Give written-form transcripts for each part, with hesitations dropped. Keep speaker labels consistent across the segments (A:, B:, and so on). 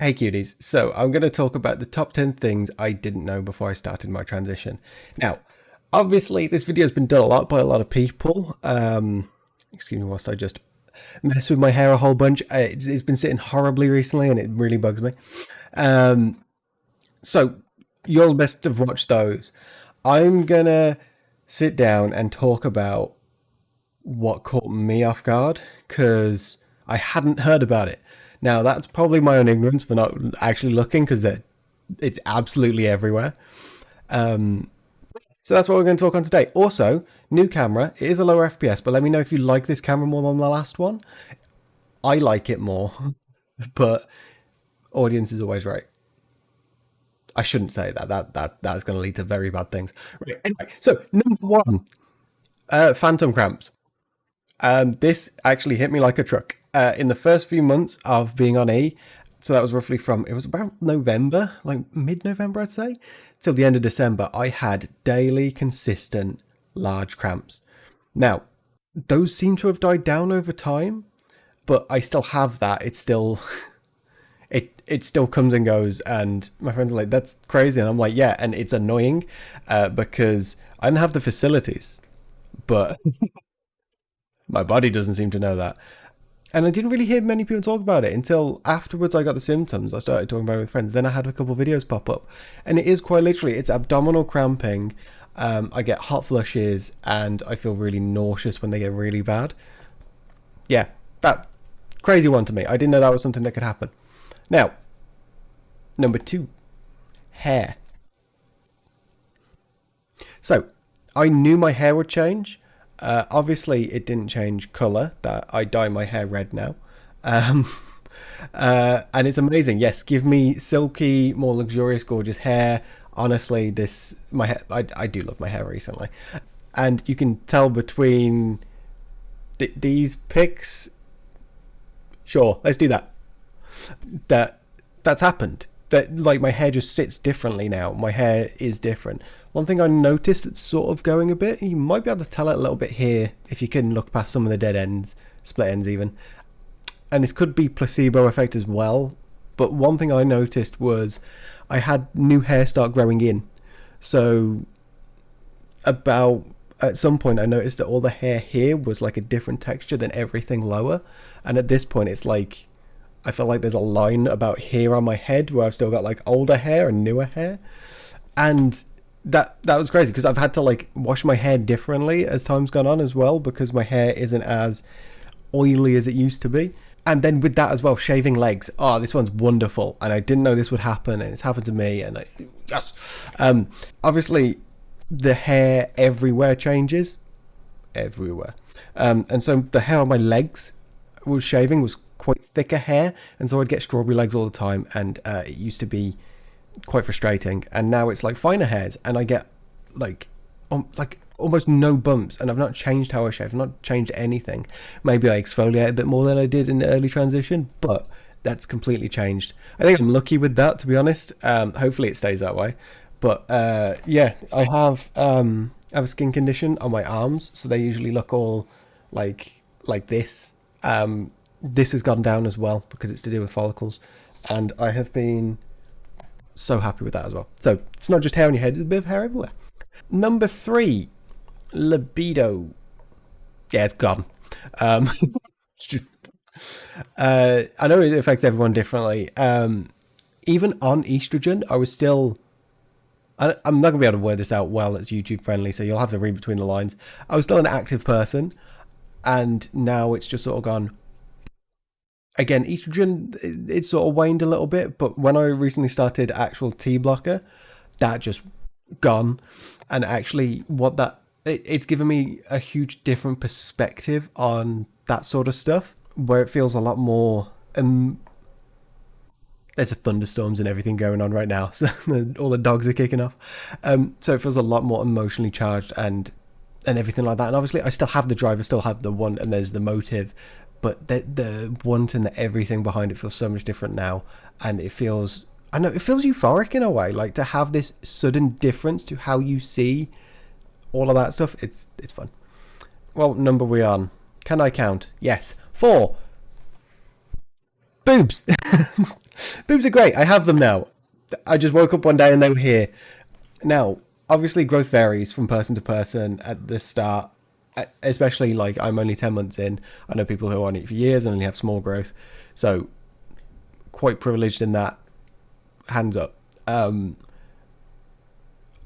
A: Hey cuties, so I'm going to talk about the top 10 things I didn't know before I started my transition. Now, obviously this video has been done a lot by a lot of people. Excuse me whilst I just mess with my hair a whole bunch. It's been sitting horribly recently and it really bugs me. So you'll best have watched those. I'm going to sit down and talk about what caught me off guard because I hadn't heard about it. Now, that's probably my own ignorance for not actually looking because it's absolutely everywhere. So that's what we're going to talk on today. Also, new camera. It is a lower FPS, but let me know if you like this camera more than the last one. I like it more, but audience is always right. I shouldn't say that. That's going to lead to very bad things. Right. Anyway, so number one, phantom cramps. This actually hit me like a truck. In the first few months of being on E, so that was roughly from, it was about November, like mid-November, I'd say, till the end of December, I had daily, consistent, large cramps. Now, those seem to have died down over time, but I still have that. It's still, it still comes and goes, and my friends are like, that's crazy, and I'm like, yeah, and it's annoying, because I don't have the facilities, but my body doesn't seem to know that. And I didn't really hear many people talk about it until afterwards I got the symptoms. I started talking about it with friends. Then I had a couple of videos pop up. And it is quite literally, it's abdominal cramping. I get hot flushes and I feel really nauseous when they get really bad. Yeah, that crazy one to me. I didn't know that was something that could happen. Now, number two, hair. So, I knew my hair would change. Obviously, it didn't change colour. That I dye my hair red now, um, and it's amazing. Yes, give me silky, more luxurious, gorgeous hair. Honestly, this my hair. I do love my hair recently, and you can tell between these pics. Sure, let's do that. That's happened. That like my hair just sits differently now. My hair is different. One thing I noticed that's sort of going a bit, you might be able to tell it a little bit here if you can look past some of the dead ends, split ends even. And this could be placebo effect as well. But one thing I noticed was I had new hair start growing in. So about at some point I noticed that all the hair here was like a different texture than everything lower. And at this point it's like I feel like there's a line about here on my head where I've still got like older hair and newer hair. And that was crazy because I've had to like wash my hair differently as time's gone on as well because my hair isn't as oily as it used to be. And then with that as well, shaving legs. Oh, this one's wonderful. And I didn't know this would happen and it's happened to me and yes. Obviously the hair everywhere changes. Everywhere. And so the hair on my legs was shaving was quite thicker hair, and so I'd get strawberry legs all the time, and it used to be quite frustrating. And now it's like finer hairs, and I get like almost no bumps, and I've not changed how I shave. I've not changed anything. Maybe I exfoliate a bit more than I did in the early transition, but that's completely changed. I think I'm lucky with that, to be honest. Hopefully it stays that way. But yeah, I have a skin condition on my arms, so they usually look all like this. This has gone down as well because it's to do with follicles, and I have been so happy with that as well. So it's not just hair on your head, it's a bit of hair everywhere. Number three, libido. Yeah, it's gone. I know it affects everyone differently. Even on estrogen, I was still... I'm not going to be able to word this out well. It's YouTube friendly, so you'll have to read between the lines. I was still an active person, and now it's just sort of gone... Again, estrogen, it sort of waned a little bit, but when I recently started actual T blocker, that just gone. And actually it's given me a huge different perspective on that sort of stuff, where it feels a lot more, there's a thunderstorms and everything going on right now, so all the dogs are kicking off. So it feels a lot more emotionally charged and everything like that. And obviously I still have the drive, I still have the want, and there's the motive, but the want and the everything behind it feels so much different now. And it feels, I know, it feels euphoric in a way, like to have this sudden difference to how you see all of that stuff. It's fun. Well, number we on? Can I count? Yes. 4. Boobs. Boobs are great. I have them now. I just woke up one day and they were here. Now, obviously, growth varies from person to person at the start, especially like I'm only 10 months in. I know people who are on it for years and only have small growth. So, quite privileged in that. Hands up.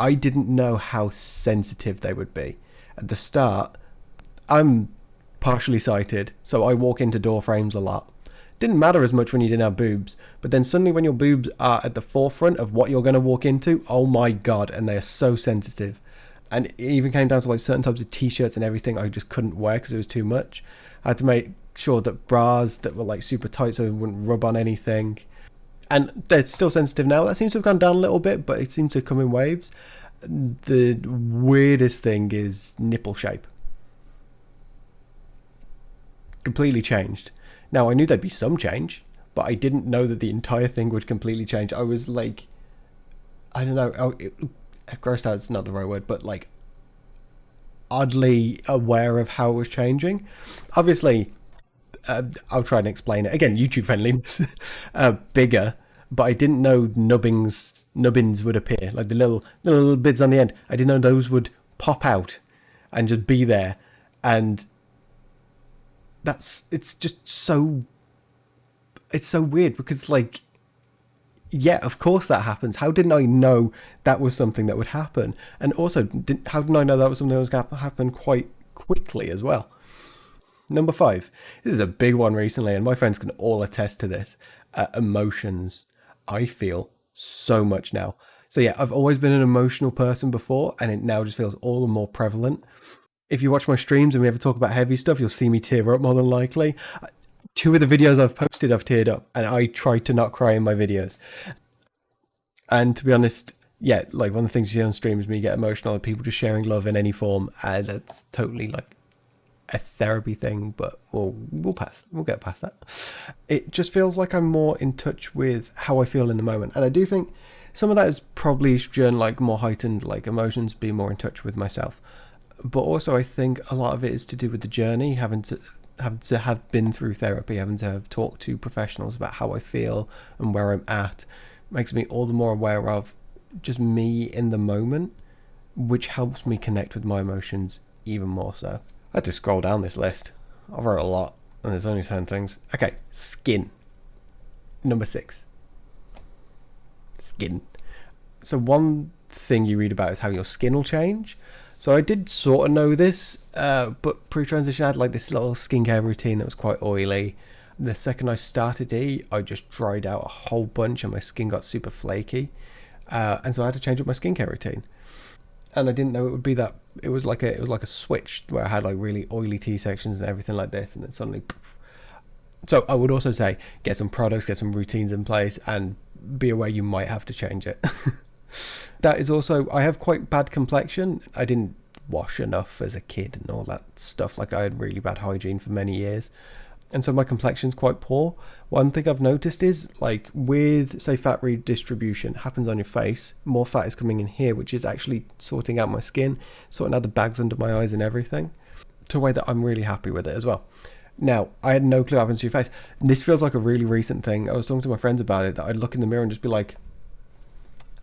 A: I didn't know how sensitive they would be. At the start, I'm partially sighted, so I walk into door frames a lot. Didn't matter as much when you didn't have boobs, but then suddenly when your boobs are at the forefront of what you're going to walk into, oh my god, and they are so sensitive. And it even came down to like certain types of t-shirts and everything I just couldn't wear because it was too much. I had to make sure that bras that were like super tight so it wouldn't rub on anything. And they're still sensitive now. That seems to have gone down a little bit, but it seems to come in waves. The weirdest thing is nipple shape. Completely changed. Now, I knew there'd be some change, but I didn't know that the entire thing would completely change. I was like, I don't know, grossed out is not the right word, but like oddly aware of how it was changing. Obviously, I'll try and explain it. Again, YouTube friendliness, bigger, but I didn't know nubbins would appear, like the little bits on the end. I didn't know those would pop out and just be there. And it's just so, it's so weird because like, yeah, of course that happens. How didn't I know that was something that would happen? And also, how didn't I know that was something that was going to happen quite quickly as well? Number 5. This is a big one recently, and my friends can all attest to this. Emotions. I feel so much now. So yeah, I've always been an emotional person before, and it now just feels all the more prevalent. If you watch my streams and we ever talk about heavy stuff, you'll see me tear up more than likely. 2 of the videos I've posted, I've teared up, and I try to not cry in my videos. And to be honest, yeah, like one of the things you see on stream is me get emotional, and people just sharing love in any form, and that's totally like a therapy thing, but we'll get past that. It just feels like I'm more in touch with how I feel in the moment, and I do think some of that is probably estrogen, like more heightened like emotions, being more in touch with myself. But also I think a lot of it is to do with the journey, having to have been through therapy, having to have talked to professionals about how I feel and where I'm at, makes me all the more aware of just me in the moment, which helps me connect with my emotions even more so. I had to scroll down this list. I wrote a lot, and there's only 10 things. Okay, skin. Number 6. Skin. So one thing you read about is how your skin will change. So I did sort of know this, but pre-transition I had like this little skincare routine that was quite oily. The second I started to eat, I just dried out a whole bunch and my skin got super flaky. And so I had to change up my skincare routine. And I didn't know it would be that. It was like a switch where I had like really oily T sections and everything like this, and then suddenly. So I would also say get some products, get some routines in place, and be aware you might have to change it. That is also, I have quite bad complexion. I didn't wash enough as a kid and all that stuff. Like I had really bad hygiene for many years. And so my complexion's quite poor. One thing I've noticed is like with say fat redistribution happens on your face, more fat is coming in here, which is actually sorting out my skin, sorting out the bags under my eyes and everything, to a way that I'm really happy with it as well. Now, I had no clue what happens to your face. And this feels like a really recent thing. I was talking to my friends about it, that I'd look in the mirror and just be like,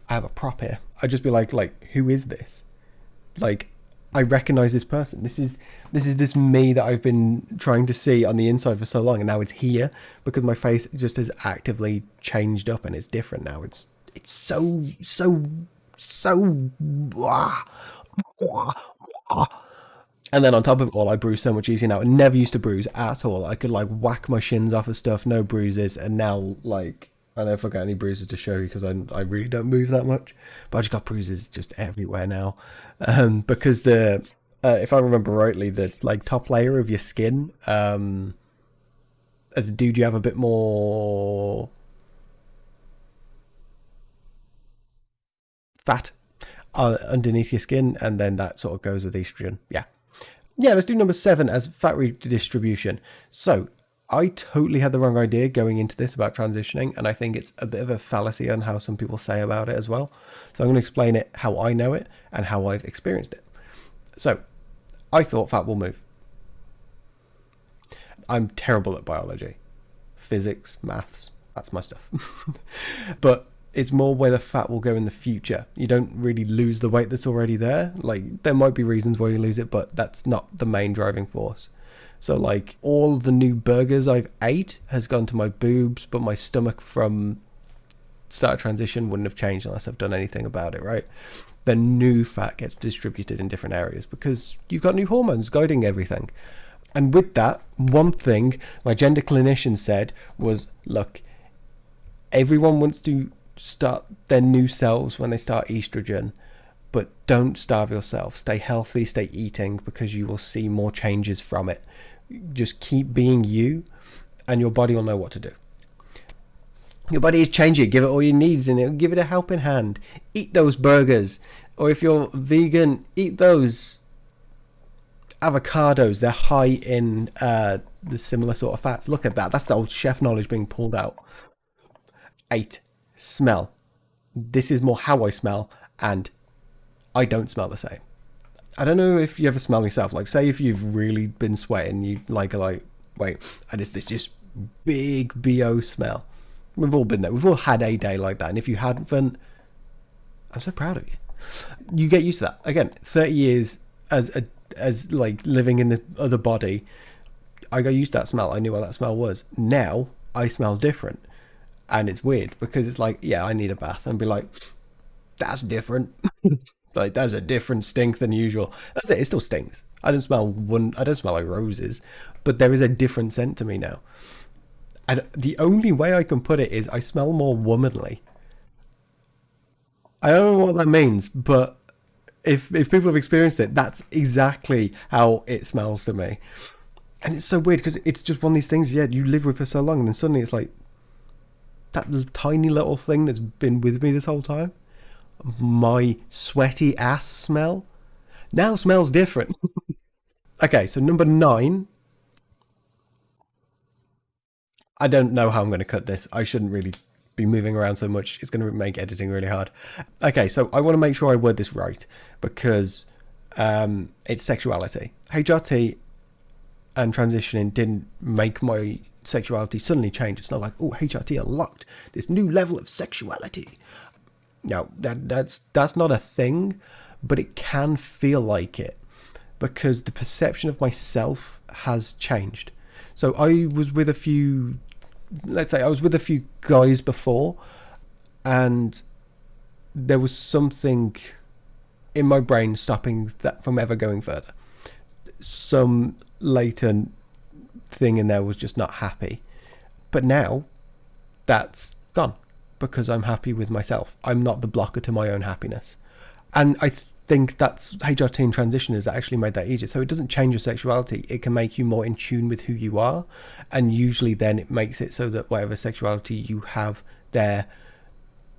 A: I have a prop here. I'd just be like, who is this? Like, I recognize this person. This is this me that I've been trying to see on the inside for so long, and now it's here because my face just has actively changed up and it's different now. It's so and then on top of it all, I bruise so much easier now. I never used to bruise at all. I could like whack my shins off of stuff, no bruises, and now like I don't know if I got any bruises to show you because I really don't move that much, but I just got bruises just everywhere now, because the if I remember rightly, the like top layer of your skin, as a dude, you have a bit more fat underneath your skin, and then that sort of goes with estrogen. Yeah, let's do number 7 as fat redistribution. So I totally had the wrong idea going into this about transitioning, and I think it's a bit of a fallacy on how some people say about it as well. So I'm going to explain it how I know it and how I've experienced it. So I thought fat will move. I'm terrible at biology, physics, maths, That's my stuff. But it's more where the fat will go in the future. You don't really lose the weight that's already there. Like, there might be reasons why you lose it, but that's not the main driving force. So like, all the new burgers I've ate has gone to my boobs, but my stomach from start of transition wouldn't have changed unless I've done anything about it, right? The new fat gets distributed in different areas because you've got new hormones guiding everything. And with that, one thing my gender clinician said was, look, everyone wants to start their new selves when they start estrogen, but don't starve yourself. Stay healthy, stay eating, because you will see more changes from it. Just keep being you, and your body will know what to do. Your body is changing. Give it all your needs, and it'll give it a helping hand. Eat those burgers, or if you're vegan, eat those avocados. They're high in the similar sort of fats. Look at that. That's the old chef knowledge being pulled out. 8. Smell. This is more how I smell, and I don't smell the same. I don't know if you ever smell yourself. Like, say if you've really been sweating, you like wait, and it's this just big BO smell. We've all been there. We've all had a day like that. And if you hadn't, I'm so proud of you. You get used to that. Again, 30 years as like living in the other body, I got used to that smell. I knew what that smell was. Now I smell different, and it's weird because it's like, yeah, I need a bath, and be like, that's different. Like, that's a different stink than usual. That's it. It still stinks. I don't smell like roses, but there is a different scent to me now. And the only way I can put it is I smell more womanly. I don't know what that means, but if people have experienced it, that's exactly how it smells to me. And it's so weird because it's just one of these things, yeah, you live with for so long, and then suddenly it's like that tiny little thing that's been with me this whole time. My sweaty ass smell now smells different. Okay, so number 9. I don't know how I'm going to cut this. I shouldn't really be moving around so much. It's going to make editing really hard. Okay, so I want to make sure I word this right because it's sexuality. HRT and transitioning didn't make my sexuality suddenly change. It's not like, oh, HRT unlocked this new level of sexuality. No, that's not a thing, but it can feel like it because the perception of myself has changed. So I was with a few, let's say I was with a few guys before, and there was something in my brain stopping that from ever going further. Some latent thing in there was just not happy. But now that's gone because I'm happy with myself. I'm not the blocker to my own happiness. And I think that's HRT and transitioners that actually made that easier. So it doesn't change your sexuality. It can make you more in tune with who you are. And usually then it makes it so that whatever sexuality you have there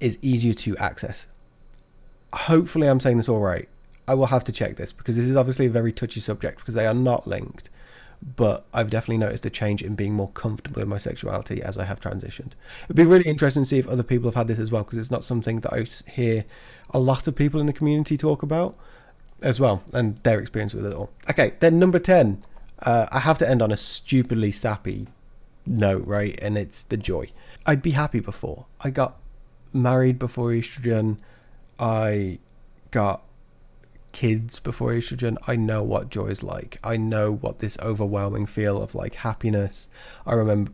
A: is easier to access. Hopefully I'm saying this all right. I will have to check this because this is obviously a very touchy subject because they are not linked. But I've definitely noticed a change in being more comfortable in my sexuality as I have transitioned. It'd be really interesting to see if other people have had this as well, because it's not something that I hear a lot of people in the community talk about as well, and their experience with it all. Okay, then number 10. I have to end on a stupidly sappy note, right? And it's the joy. I'd be happy before. I got married before estrogen. I got kids before estrogen. I know what joy is like. I know what this overwhelming feel of like happiness. I remember,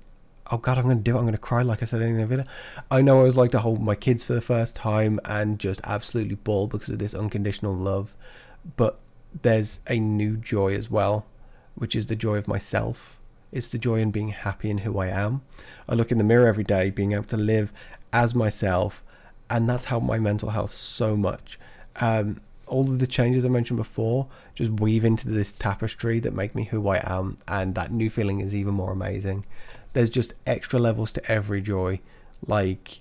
A: oh god, I'm going to do it. I'm going to cry like I said in the video. I know what it was like to hold my kids for the first time and just absolutely bawl because of this unconditional love. But there's a new joy as well, which is the joy of myself. It's the joy in being happy in who I am. I look in the mirror every day, being able to live as myself, and that's helped my mental health so much. All of the changes I mentioned before just weave into this tapestry that make me who I am, and that new feeling is even more amazing. There's just extra levels to every joy. Like,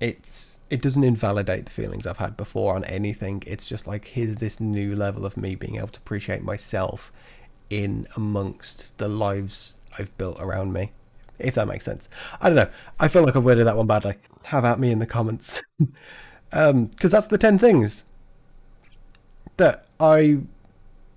A: it doesn't invalidate the feelings I've had before on anything. It's just like, here's this new level of me being able to appreciate myself in amongst the lives I've built around me, if that makes sense. I don't know. I feel like I worded that one badly. Have at me in the comments. Because that's the 10 things that I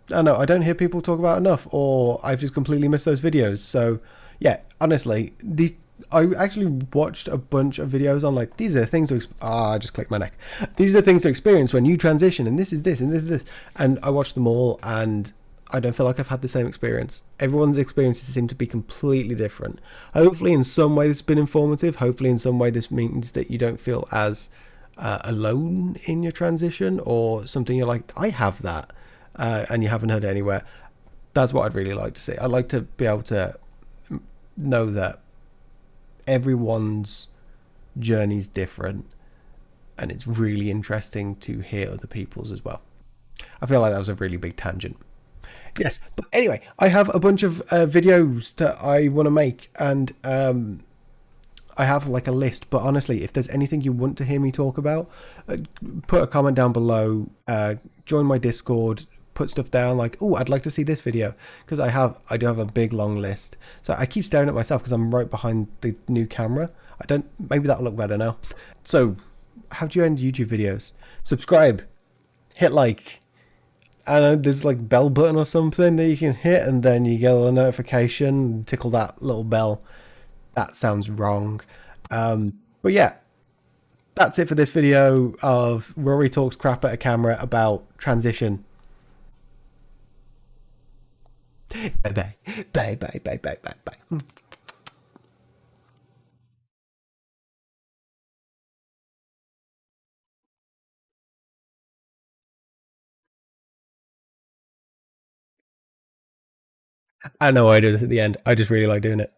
A: don't know, I don't hear people talk about enough, or I've just completely missed those videos. So yeah, honestly, these I actually watched a bunch of videos on like these are things to I just clicked my neck. These are things to experience when you transition, and this is this, and this is this. And I watched them all, and I don't feel like I've had the same experience. Everyone's experiences seem to be completely different. Hopefully, in some way, this has been informative. Hopefully, in some way, this means that you don't feel as alone in your transition or something. You're like, I have that, and you haven't heard it anywhere. That's what I'd really like to see. I'd like to be able to know that everyone's journey's different, and it's really interesting to hear other people's as well. I feel like that was a really big tangent. Yes, but anyway, I have a bunch of videos that I want to make, and I have like a list. But honestly, if there's anything you want to hear me talk about, put a comment down below. Join my Discord. Put stuff down like, oh, I'd like to see this video, because I do have a big long list. So I keep staring at myself because I'm right behind the new camera. I don't. Maybe that'll look better now. So, how do you end YouTube videos? Subscribe, hit like, and there's like bell button or something that you can hit, and then you get a notification. Tickle that little bell. That sounds wrong. But yeah, that's it for this video of Rory talks crap at a camera about transition. Bye bye. Bye bye bye bye bye bye. I know I do this at the end. I just really like doing it.